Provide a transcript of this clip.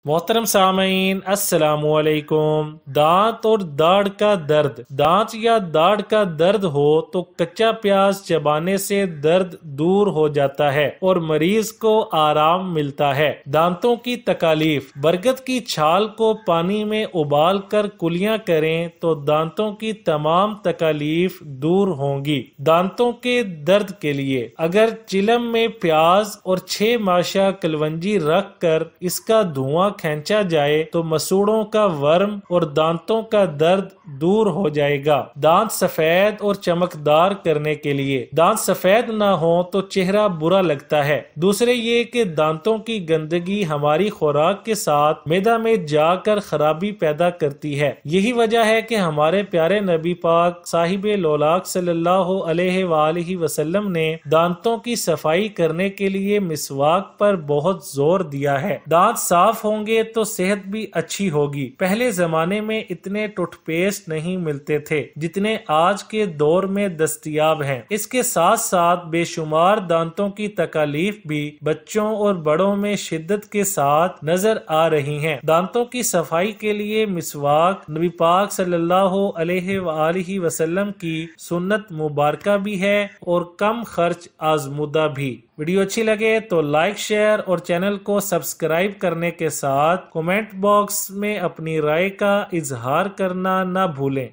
मोहतरम सामीन अस्सलामु अलैकुम। दांत और दाढ़ का दर्द। दांत या दाढ़ का दर्द हो तो कच्चा प्याज चबाने से दर्द दूर हो जाता है और मरीज को आराम मिलता है। दांतों की तकालीफ। बरगद की छाल को पानी में उबाल कर कुलियां करें तो दांतों की तमाम तकालीफ दूर होंगी। दांतों के दर्द के लिए अगर चिलम में प्याज और 6 माशा कलवंजी रख कर इसका धुआं खींचा जाए तो मसूड़ों का वर्म और दांतों का दर्द दूर हो जाएगा। दांत सफेद और चमकदार करने के लिए। दांत सफेद ना हो तो चेहरा बुरा लगता है। दूसरे ये कि दांतों की गंदगी हमारी खुराक के साथ मैदा में जाकर खराबी पैदा करती है। यही वजह है कि हमारे प्यारे नबी पाक साहिबे लौलाक सल्लल्लाहु अलैहि वसल्लम ने दांतों की सफाई करने के लिए मिसवाक पर बहुत जोर दिया है। दांत साफ होंगे तो सेहत भी अच्छी होगी। पहले जमाने में इतने टूथपेस्ट नहीं मिलते थे जितने आज के दौर में दस्तयाब हैं। इसके साथ साथ बेशुमार दांतों की तकालीफ भी बच्चों और बड़ों में शिद्दत के साथ नजर आ रही हैं। दांतों की सफाई के लिए मिसवाक नबी पाक सल्लल्लाहु अलैहि वसल्लम की सुन्नत मुबारका भी है और कम खर्च आजमुदा भी। वीडियो अच्छी लगे तो लाइक शेयर और चैनल को सब्सक्राइब करने के साथ कमेंट बॉक्स में अपनी राय का इजहार करना ना भूलें।